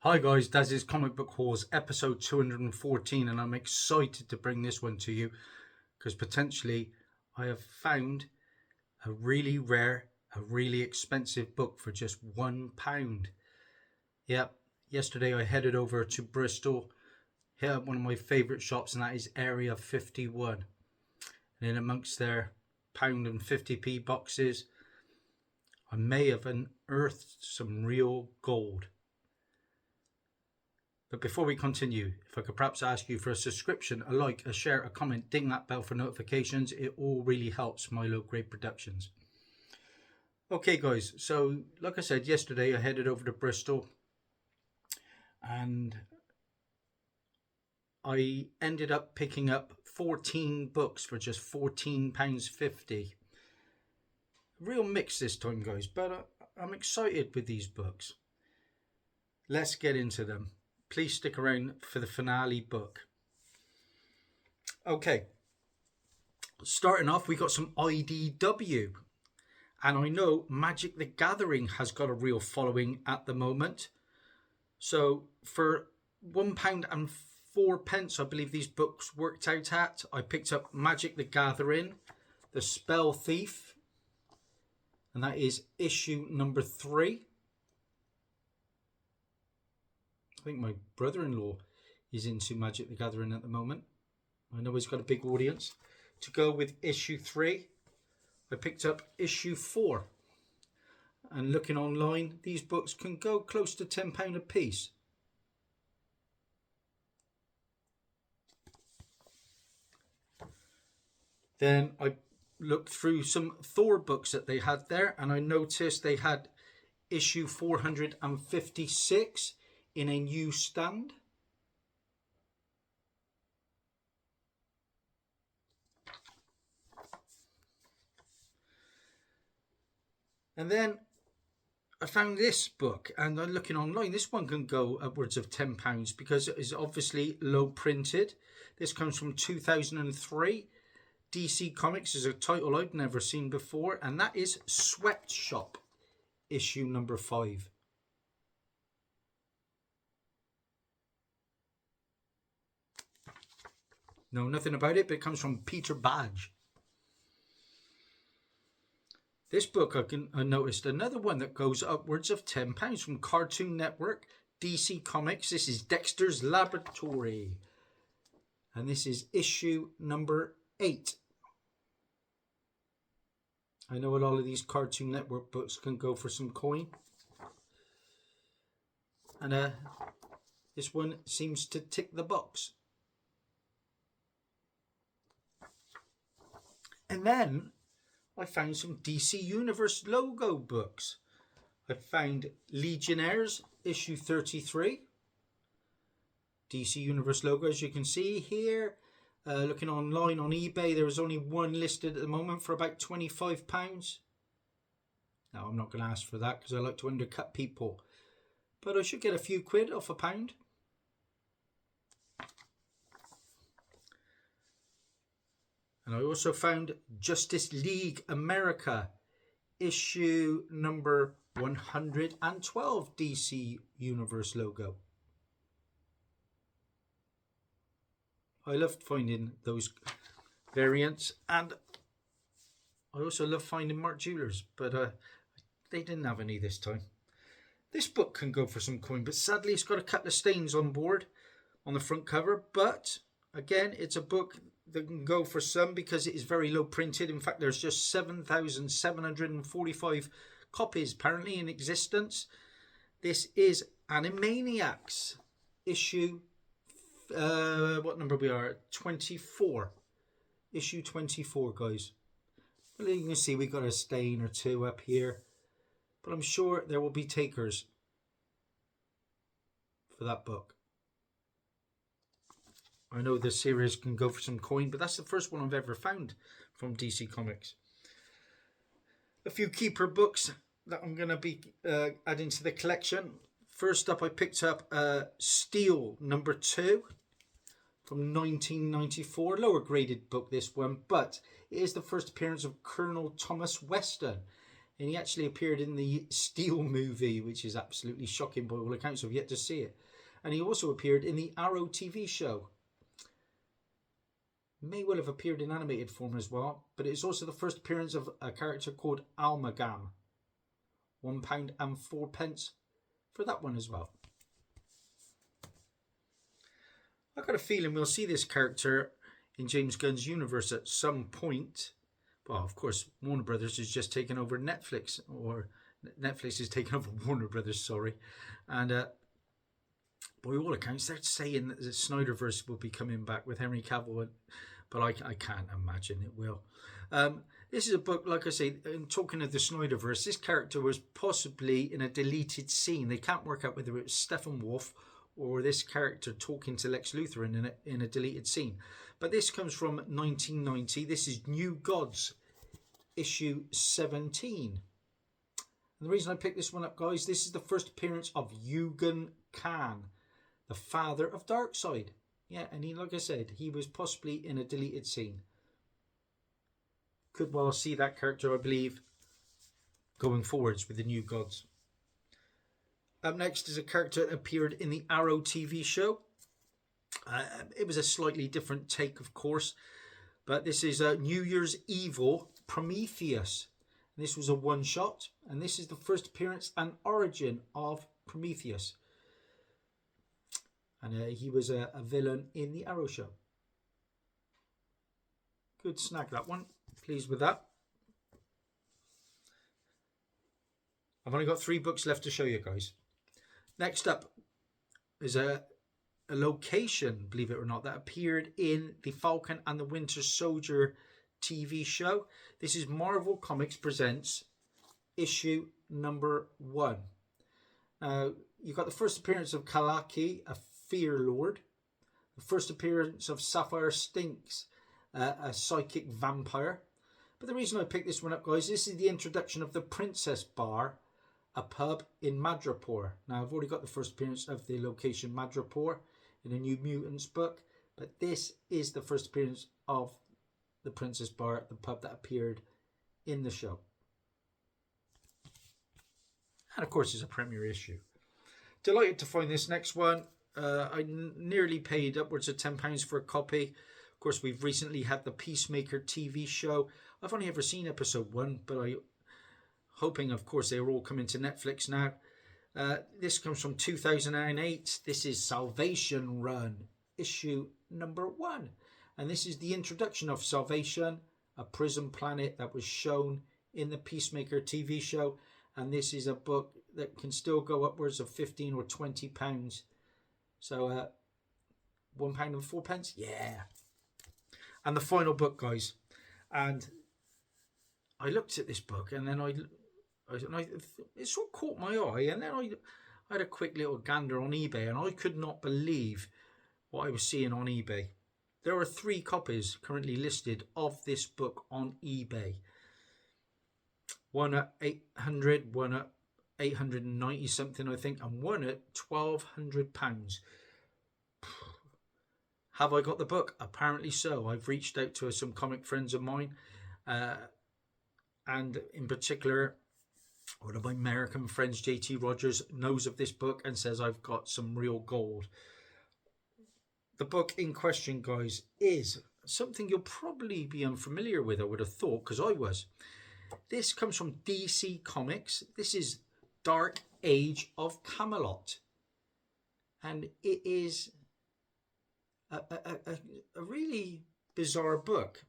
Hi guys, Dazzie's Comic Book Hauls, episode 214, and I'm excited to bring this one to you because potentially I have found a really rare, a really expensive book for just £1. Yep, yesterday I headed over to Bristol, hit up one of my favourite shops, and that is Area 51. And in amongst their £1.50 boxes, I may have unearthed some real gold. But before we continue, if I could perhaps ask you for a subscription, a like, a share, a comment, ding that bell for notifications. It all really helps Milo Great Productions. Okay guys, so like I said yesterday, I headed over to Bristol and I ended up picking up 14 books for just £14.50. Real mix this time guys, but I'm excited with these books. Let's get into them. Please stick around for the finale book. Okay, starting off, we got some IDW. And I know Magic the Gathering has got a real following at the moment. So for £1.04, I believe these books worked out at, I picked up Magic the Gathering, The Spell Thief, and that is issue number 3. I think my brother-in-law is into Magic the Gathering at the moment. I know he's got a big audience. To go with issue 3, I picked up issue 4. And looking online, these books can go close to £10 a piece. Then I looked through some Thor books that they had there, and I noticed they had issue 456 in a new stand. And then I found this book, and I'm looking online. This one can go upwards of £10 because it is obviously low printed. This comes from 2003. DC Comics is a title I've never seen before, and that is Sweatshop, issue number 5. Know nothing about it, but it comes from Peter Badge. This book, I noticed another one that goes upwards of £10 from Cartoon Network, DC Comics. This is Dexter's Laboratory. And this is issue number 8. I know a lot of these Cartoon Network books can go for some coin. And this one seems to tick the box. And then I found some DC Universe logo books. I found Legionnaires, issue 33. DC Universe logo, as you can see here. Looking online on eBay, there is only one listed at the moment for about £25. Now, I'm not going to ask for that because I like to undercut people. But I should get a few quid off £1. And I also found Justice League America, issue number 112, DC Universe logo. I loved finding those variants, and I also love finding Mark Jewelers, but they didn't have any this time. This book can go for some coin, but sadly it's got a couple of stains on board on the front cover. But again, it's a book that can go for some because it is very low printed. In fact, there's just 7,745 copies apparently in existence. This is Animaniacs, issue, what number we are at? 24. Issue 24, guys. Well, you can see we got a stain or two up here, but I'm sure there will be takers for that book. I know this series can go for some coin, but that's the first one I've ever found from DC Comics. A few keeper books that I'm going to be adding to the collection. First up, I picked up Steel number 2 from 1994. Lower graded book, this one, but it is the first appearance of Colonel Thomas Weston. And he actually appeared in the Steel movie, which is absolutely shocking by all accounts. I've yet to see it. And he also appeared in the Arrow TV show. May well have appeared in animated form as well, but it's also the first appearance of a character called Almagam. £1.04 for that one as well. I've got a feeling we'll see this character in James Gunn's universe at some point. Well, of course, Warner Brothers has just taken over Netflix, or Netflix has taken over Warner Brothers, sorry. And by all accounts, they're saying that the Snyderverse will be coming back with Henry Cavill, but I can't imagine it will. This is a book, like I say, talking of the Snyderverse, this character was possibly in a deleted scene. They can't work out whether it was Stephen Wolf or this character talking to Lex Luthor in a deleted scene. But this comes from 1990. This is New Gods, issue 17. And the reason I picked this one up, guys, this is the first appearance of Yugen Khan, the father of Darkseid. Yeah, and he, like I said, he was possibly in a deleted scene. Could well see that character, I believe, going forwards with the New Gods. Up next is a character that appeared in the Arrow TV show. It was a slightly different take, of course, but this is New Year's Evil Prometheus. And this was a one-shot, and this is the first appearance and origin of Prometheus. And he was a villain in the Arrow show. Good snag, that one. Pleased with that. I've only got 3 books left to show you guys. Next up is a location, believe it or not, that appeared in the Falcon and the Winter Soldier TV show. This is Marvel Comics Presents issue number 1. Now, you've got the first appearance of Kalaki, a Fear Lord. The first appearance of Sapphire Stinks, a psychic vampire. But the reason I picked this one up, guys, this is the introduction of the Princess Bar, a pub in Madripoor. Now, I've already got the first appearance of the location Madripoor in a New Mutants book, but this is the first appearance of the Princess Bar, the pub that appeared in the show. And of course, it's a premiere issue. Delighted to find this next one. I nearly paid upwards of £10 for a copy. Of course, we've recently had the Peacemaker TV show. I've only ever seen episode 1, but I'm hoping, of course, they're all coming to Netflix now. This comes from 2008. This is Salvation Run, issue number 1. And this is the introduction of Salvation, a prison planet that was shown in the Peacemaker TV show. And this is a book that can still go upwards of £15 or £20. So £1.04, yeah. And the final book, guys. And I looked at this book, and then it sort of caught my eye. And then I had a quick little gander on eBay, and I could not believe what I was seeing on eBay. There are 3 copies currently listed of this book on eBay. One at 800, one at 890 something, I think, and one at £1,200. Have I got the book? Apparently so. I've reached out to some comic friends of mine, and in particular, one of my American friends, JT Rogers, knows of this book and says I've got some real gold. The book in question, guys, is something you'll probably be unfamiliar with, I would have thought, because I was. This comes from DC Comics. This is Dark Age of Camelot. And it is a really bizarre book.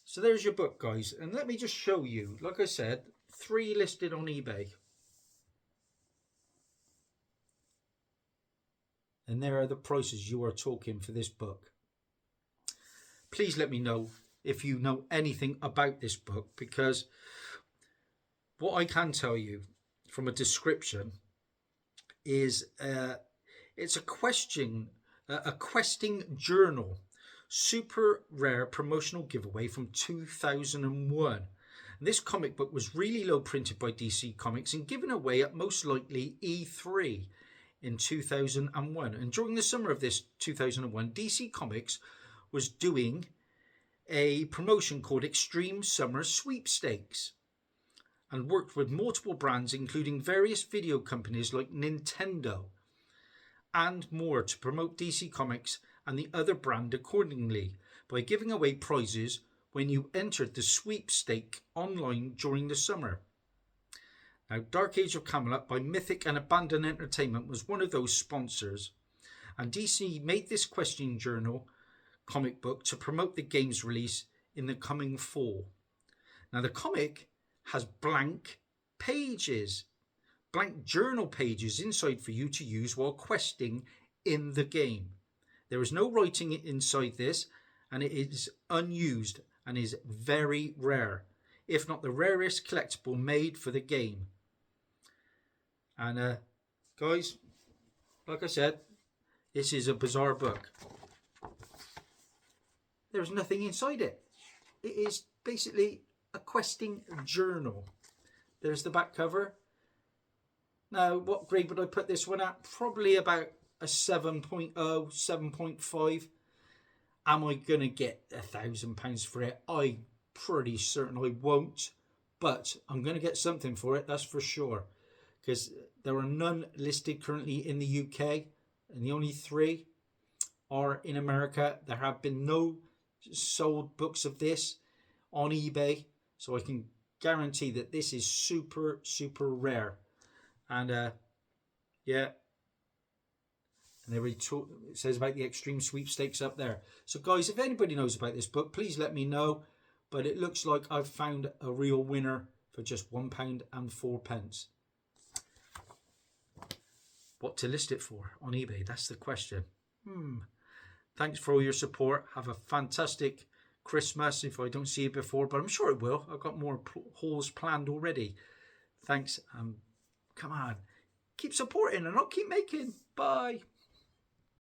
So there's your book, guys. And let me just show you, like I said, 3 listed on eBay. And there are the prices you are talking for this book. Please let me know if you know anything about this book, because what I can tell you from a description is it's a questing journal, super rare promotional giveaway from 2001. And this comic book was really low printed by DC Comics and given away at most likely E3 in 2001. And during the summer of this 2001, DC Comics was doing a promotion called Extreme Summer Sweepstakes and worked with multiple brands, including various video companies like Nintendo and more, to promote DC Comics and the other brand accordingly by giving away prizes when you entered the sweepstake online during the summer. Now, Dark Age of Camelot by Mythic and Abandon Entertainment was one of those sponsors, and DC made this question journal comic book to promote the game's release in the coming fall. Now, the comic has blank pages, blank journal pages inside for you to use while questing in the game. There is no writing inside this, and it is unused and is very rare, if not the rarest collectible made for the game. And guys, like I said, this is a bizarre book. There's nothing inside it. It is basically a questing journal. There's the back cover. Now, what grade would I put this one at? Probably about a 7.0, 7.5. Am I going to get £1,000 for it? I'm pretty certain I won't. But I'm going to get something for it, that's for sure. Because there are none listed currently in the UK. And the only 3 are in America. There have been no sold books of this on eBay. So I can guarantee that this is super, super rare. And yeah. And it says about the Extreme Sweepstakes up there. So guys, if anybody knows about this book, please let me know. But it looks like I've found a real winner for just £1.04. What to list it for on eBay? That's the question. Thanks for all your support. Have a fantastic Christmas if I don't see you before, but I'm sure it will. I've got more hauls planned already. Thanks. Come on. Keep supporting and I'll keep making. Bye.